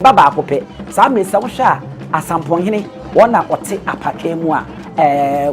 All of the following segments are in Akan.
baba akope saa me sa wo hwa Asamponhene wona ote apaka mu a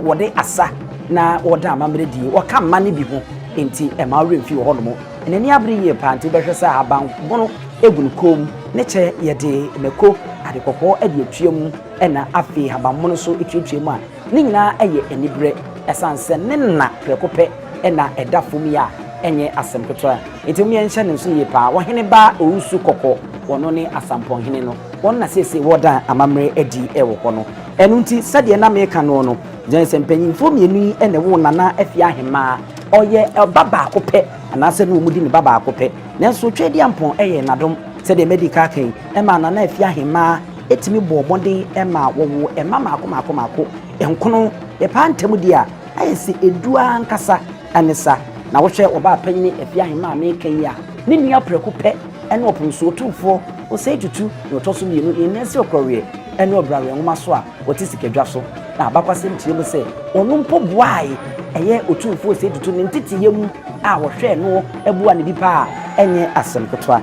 wode asa na woda amamre di woka mma ne bi ho enti ma remfi wo hono enani abre ye panti behwe sa aban bono egunu kom ne che yede meko adekoko ade atuam na Afia aban mono so etuatuam a ne nyina eye enibre esanse ne na prekope na edafom ya enye asemketo a enti mu yenhye ne so ye pa wo hene ba owusu kokko wono ne Asamponhene no wonna sese woda amamre edi ewo kono enu nti sade na meka no no jense mpanyimfo mienu ene wo nana Afia Hemaa oye baba akope anase no mudi ne baba akope nanso twedi ampon eye nadom sade medical kan ema nana Afia Hemaa etimi bo bonden ema wowo ema mako enkono ye pantem dia ayese edua nkasa anesa na wo hwe oba panyini Afia Hemaa mekan ya ne nua prekope ene opunso Otumfuo osei tutu no toso mienu enese okrowe ene obrawe nwoma so a otisikadwa so na abakwasem tie mu se onu mpo boai eye Otumfuo osei tutu ne ntiti yemu a wo hwe no ebua ne bipa enye asem ketwa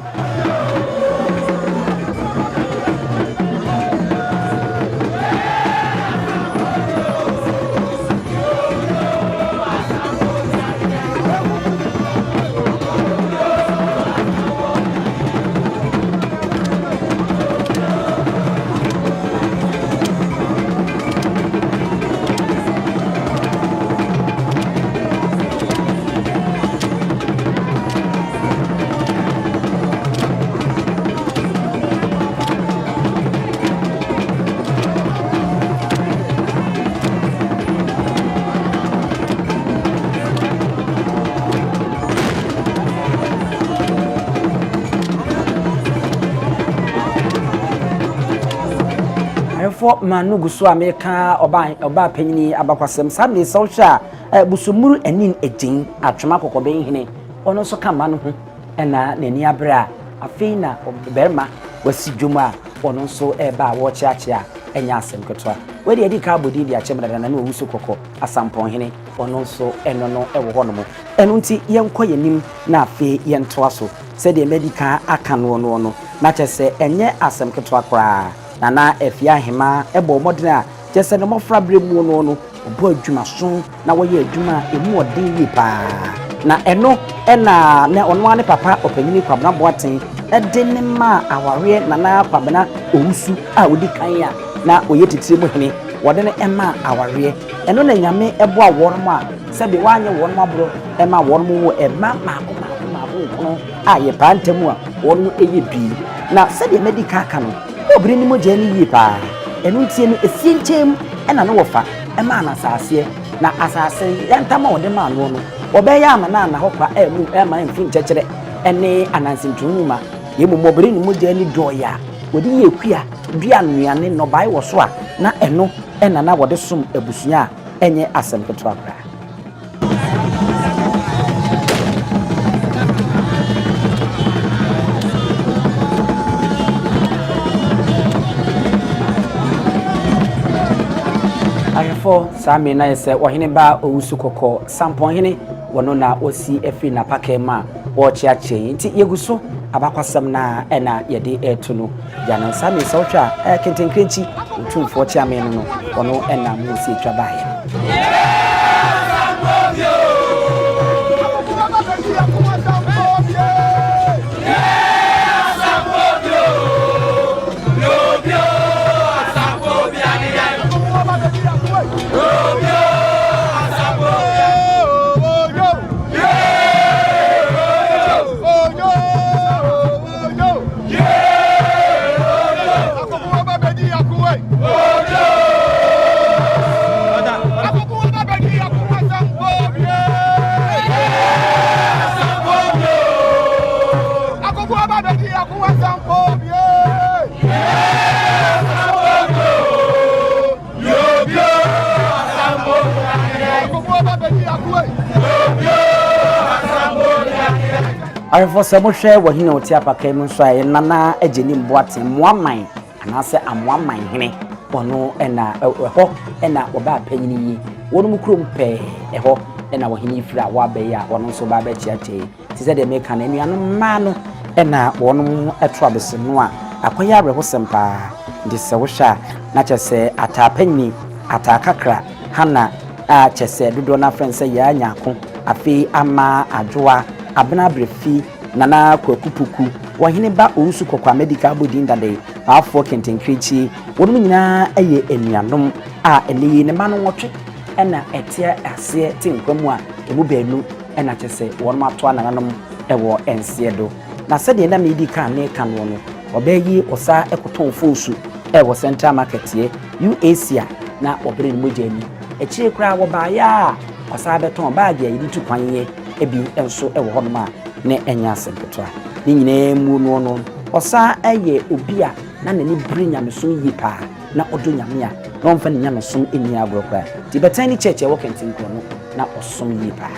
manu guso America oba panyini abakwasem sabe so hwa busumuru anin edin atwema kokoben hene ono so kama no ho na nani abra afina berma wasi dwuma ono so eba wo chiachia enya asem ketwa we de ka bodi dia chemra na owusu kokko Asamponhene ono so eno no ewo ho no mo enu nti yenko yanim na afi yentoa so se de medical aka no na chese enye asem ketwa kra nana Afia Hemaa ebo modern a jese no mofra bremu no obo adwuma so na wo ye adwuma emu odin yi pa na eno na ono ane papa opanyini kwabna boaten edene ma aware nana kwabna owusu a odi kan ya na oye titire mu hene wode ne ema aware eno na nyame ebo aworo mu a sebe wanye wono abro ema wono mu ema mako kono a ye pantemu a wono eye bi na sebe medical kanu obiri ni mo jeni yi pa enu ntie no esienchem ena no wofa ema na asase na asase yantama wode ma no no obeya ama na hokwa emu ema mfin chechere ene anansintunuma yemu obiri ni mo jeni doya wode ye kua dua nuane no bai wo so a na eno ena na wode som abusunya enye asem keto akra for sami na yese wahene ba owusu kokko Asamponhene wono na osi efi na pakema wo chiache nti yeguso abakwasam na ena yede etunu yana sami sawtwa Kantankrakyi Otumfuo chiamenu no wono ena musi twabaya Arifo se mo hwe wahina oti apaka mu so aye nana ageni mboate moaman anase amoaman hene ono ena ho ena oba panyini yi wonu mukrom pe ho ena wahini fira wa be ya wono so ba ba chiate ti se de meka na nuanu ma no ena wonu eto abese no a akoya abre ho sempa ndi se wo hwa na kyese atapani atakakra hana a kyese dodo na friend se ya nyako afi ama adwoa abena brefi nana kwakupuku wahene ba owusu kokwa medical body ndade Baffour Kantankrakyi wonum nyina eye enuanom a eniyi ne ma no nwotwe ena etia ase tinkwamu a emu beenu ena kyese wonum ato anananom ewo ense do na sede na medi kan ne kan no obayi osa Otumfuo su ewo central market ye UAC na obere ni mojani echire kura wo ba ya osa beton bag ya yidi tukwan ye ebi enso ewo honoma ne enya asempeto ni nyine mu no osa eye obi a na nani bri nyamesom yi pa na odo nyame a na omfa ne nyamesom eni agrokra ti betani church e wo Kantankrakyi no na osom yi pa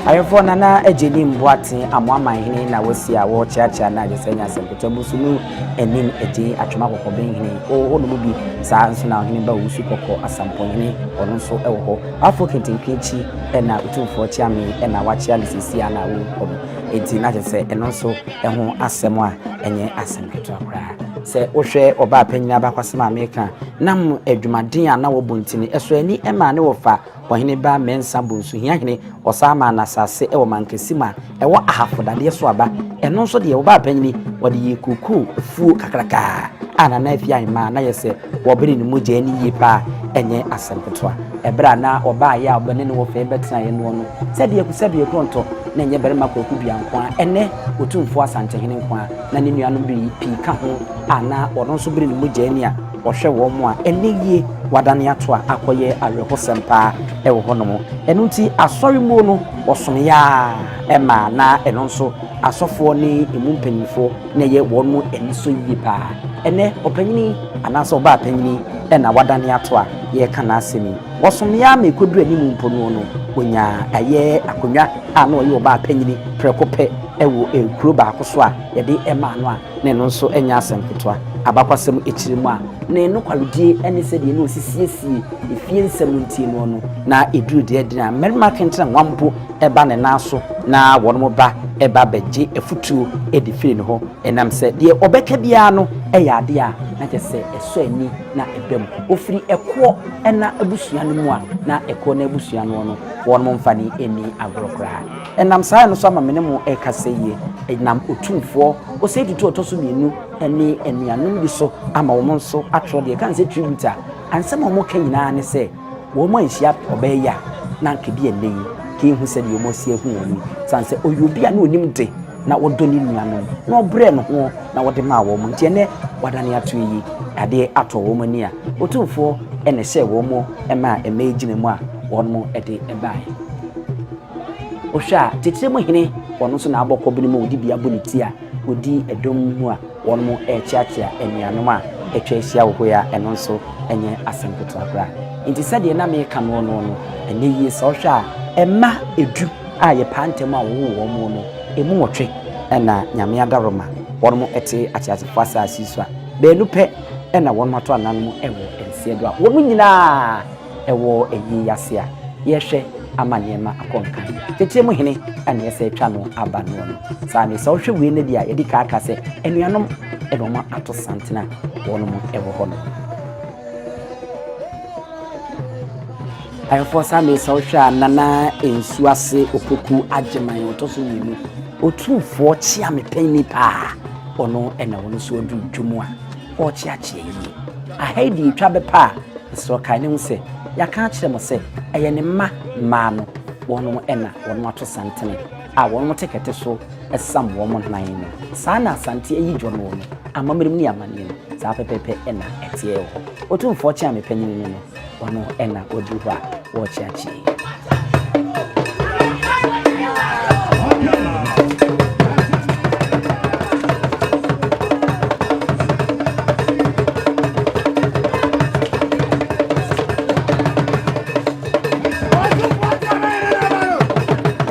ayefo nana ejeni mboaten amoamanhene na wasi a wo chiacha na ajesanya asempeto busunu enim eji atwoma kokobenhene o no bi saa nso na hene ba wusu kokko Asamponhene ono nso ewo ho Baffour Kantankrakyi na Otumfuo chiame na wachia lisisi na wo kono enti na jese eno nso eho asem a enye asempeto akra se wohwe oba panyina abakwasema America nam adwumaden a na wo bontini eso ani ema ne wofa wahene ba mensa bonsu hiahene osama na sase ewo mankesima ewo ahafodade so aba eno nso de oba panyini wode yekuku fuo kakraka ana na Afia Hemaa na yese wobere ni moja ani yipa enye asempeto ebra na oba ya obene ne wo fe betra ye no se de ekusabe ekronto na enye berema kwaku bia nkwa ene Otumfuo Asamponhene nkwa na ne nuanom bi pi ka ho ana ono nso bere ni moja ani a ohwe wo mo a ene yie wadane ato a akoye awehosempa ewo honomo eno nti asori mu no osom ya ema na eno nso asofo ni emumpanyifo na ye wonu eniso yipa ene opanyini anaso oba panyini ena wadane ato a ye kana asemi osom ya mekoduru animu mpono no onya aye akonwa ana oye oba panyini prekope ewo ekuro ba akoso a ye de ema no a na eno nso enya asempeto abakwasem echirimu a na eno kwaludie ene se de no sisiesie efie nsɛm no na eduru de dina merima kentra nwampo eba ne naso na wono ba eba beje efutuo edifiri no ho enam se de obeka bia no eya ade a na kyese eso ani na ebem ofiri ekwo ena abusua no mu a na ekwo na abusua no wono mfani eni agrokra enam saa no so amamene mu ekaseye enam Otumfuo o se tutu otoso mienu eni enuanom bi so ama wo nso atro de kan se tribute ansem mo kanyina ne se wo mo anhia obeya na nkedi eneyi ke hu se de wo mo sie hu woni sanse oyobia na onim de na wodoni nuanom na obre no ho na wode ma wo mo ntiene wadane ato yi ade ato wo mani a Otumfuo ene se wo mo ema emegine mu a won mo ede ebai ohwa titire mo hene wono so na abokọ bi mu odi bia boniti a odi edom mu a won mo echiachia enuanom a etwa ahyia wo ya eno nso enye asempoto akra nti sɛ na me ka no no ene yi so hwɛ a emma edu a ye pantem a wo mo no emu wotwe na nyame adaroma wɔn ete akyasefo asase so a beenu pɛ na wɔn mato anan mu ewo ensie do a wɔn nyinaa ewo eyi yase a yɛhwɛ ama nneɛma akɔnkan tete mu hene ana yɛsɛ atwa no aba no no saa ne sɛ wohwɛ wie ne dia yɛdi ka aka sɛ enuanom ɛdɔma ato santena wɔn mu ɛwɔ hɔ no ayɛfo saa me sɛ wohwɛ nana ensu ase opoku agyeman otoso yinu Otumfuo chia mepanyi pa ono ɛna wɔn so adu dwumu a ɔkyeakyea yi ahadi twa bepa so kan ne ho sɛ yaka kyerɛ mo sɛ ɛyɛ ne mma no wɔn ɛna wɔn ato santene a wɔn tekete so ɛsam wɔn nan no saa na asante ayi dwo no no amammerem ni amane no saa pepepe ɛna ɛteɛ wɔ Otumfuo chia mepanyi no no wɔn ɛna odu hɔ a ɔkyeakyea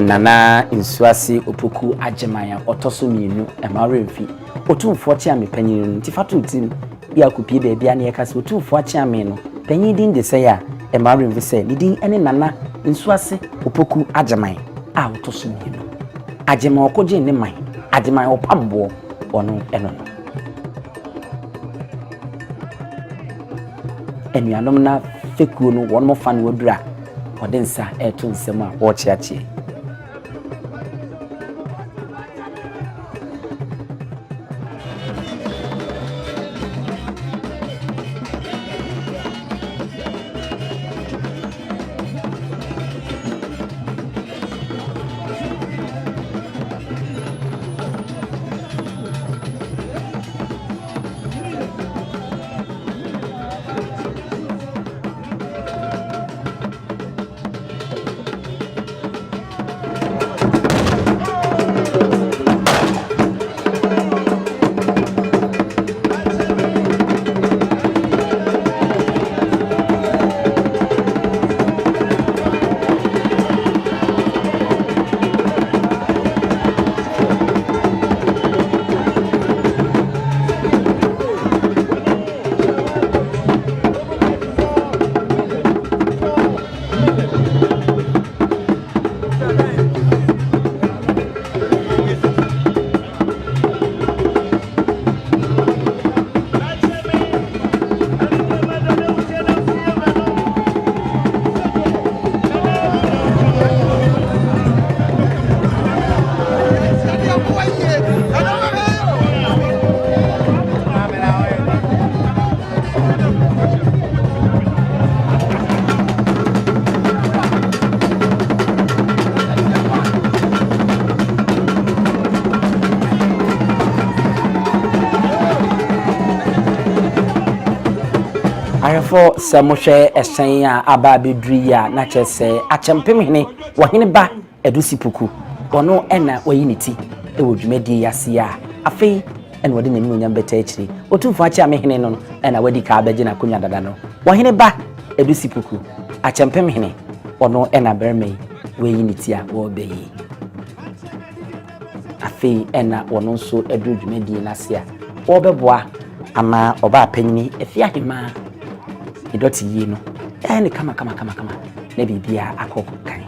nana insuasi opoku agyeman otoso mienu emaremfi Otumfuo chia me panyin nti fatu tim ya kopie baabi ana yeka se Otumfuo chia me no panyin din de se ya emaremfi se ni din ene nana insuasi opoku agyeman a otoso mienu agyeman okoje ne man agyeman opambo ono eno no enuanom na fekuo no won mo fa no wadura odensa eto nsem a wo kyeakyea ayefo se mo hwe esen a aba beduri a na kyese achempem hene wohene ba edusipuku ono ena oyiniti ewo dwumadi yase a afei ena wode nani onyam beta akiri Otumfuo acha me hene no ena wadi ka abaje na konya dada no wohene ba edusipuku achempem hene ono ena bermei woyiniti a wo beyi afei ena wono nso edu dwumadi na se a wo beboa ama oba panyini Afia Hemaa idoti yi no ene kama na bibia akoko kan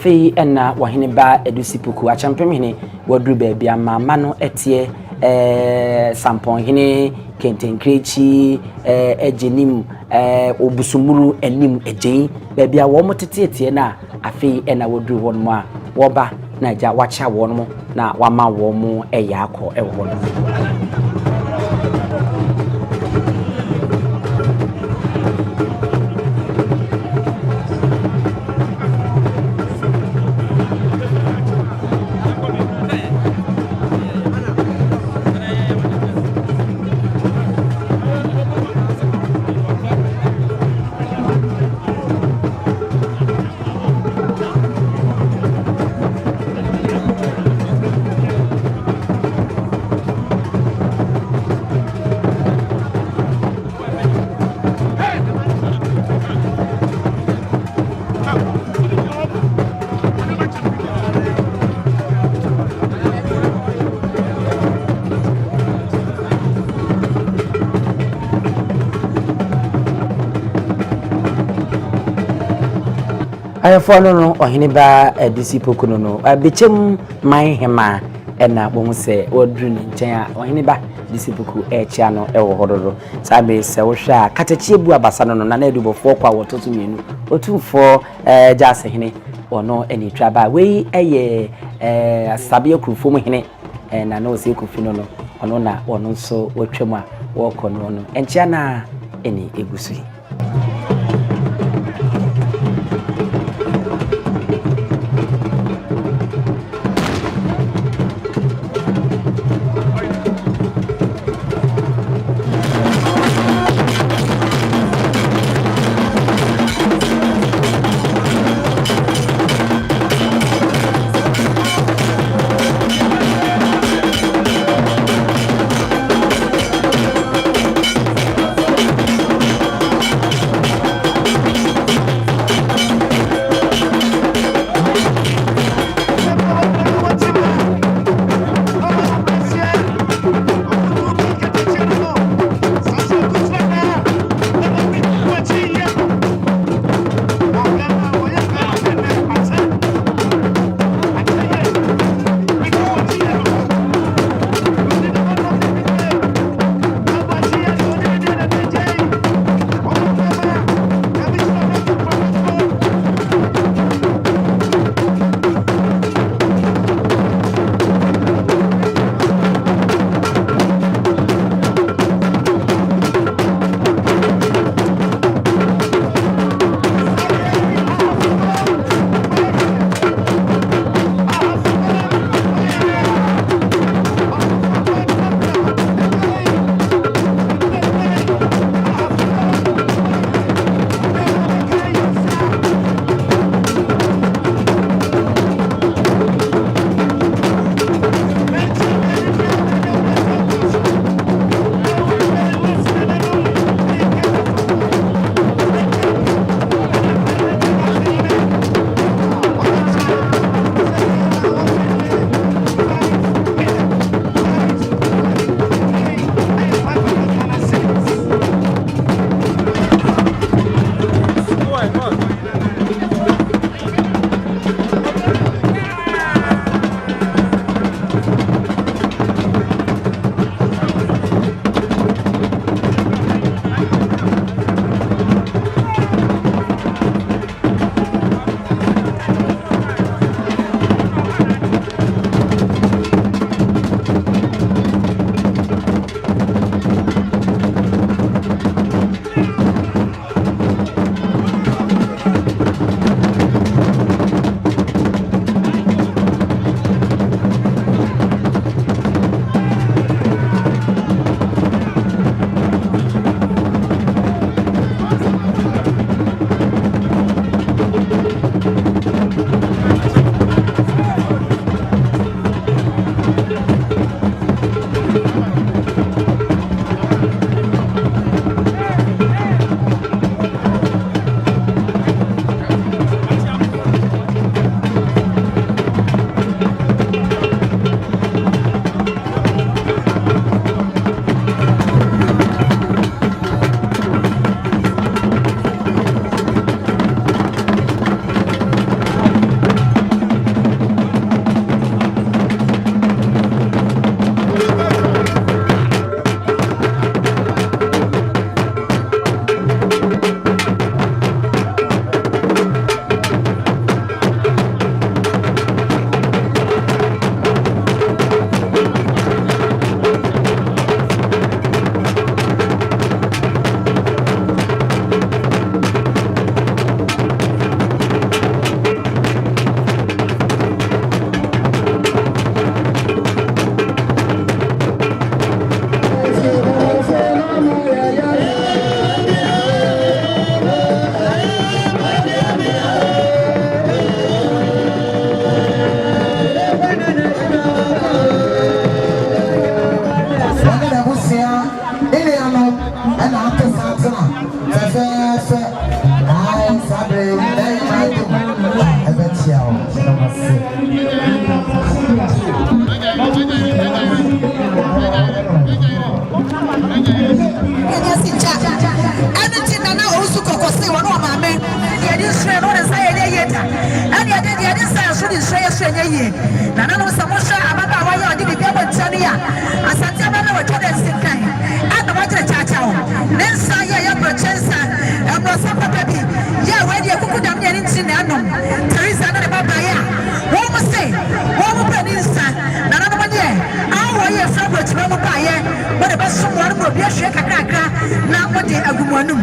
afei na wahene ba edusipuku Asamponhene wadru ba bia mama no etie Asamponhene Kantankrakyi ejenim obusumuru enim ejen ba bia wo motete etie na afei na wadru won mo a woba na ja wacha won mo na wama wo mo yakọ ewo no ayefo no ohene ba edisipoku no bechem man Hemaa na wo se wodru ne nchen a ohene ba edisipoku chia no ewo hododo sabe se wo hwa katachie bu abasa no na edubofo kwa wototo mienu Otumfuo jase hene ono eni twaba we eye asabe akurufo mu hene na no se kufi no ono na ono nso wotwam a wo kono no enchia na eni egusu hye ye na na no samosha ababa wa ya odi bi abo ntani ya asante ababa wa tode sikan ada wa jere chacha o nensa ya prochensa ebo sapapa bi ya wa di ekuku dam ne nti na anom Teresa na baba ya wo mo say wo mo peninsa na na mo ye awo ye frabo ti mo ba ye mo de ba so mo mo bi ahwe kakaka na mo de agumwanum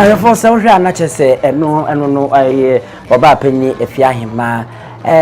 ayefo se wohwe anache se eno no aye oba panyi Afia Hemaa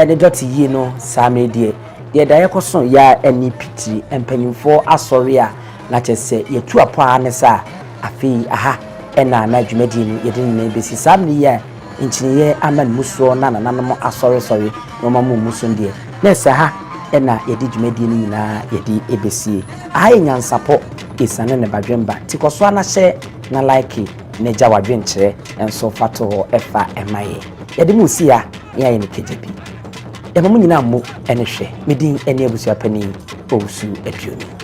ne dot yi no samedie de da yekoso ya ani piti empanyimfo asori a na chese yetu apa ne sa afi aha ena na dwumadi ni yede ne besi samni ya nchiniye aman muso na nanom asori no mamu muso ndie na sa ha ena yede dwumadi ni na yede ebesi aye nyansapo isane ne badwemba tikoso anahye na like ne jawa dwenkyere enso fato ho efa emaye yede musia ya ye ne kejebi emamu nyina mu ene hwe medin ene abusu apani owusu aduoni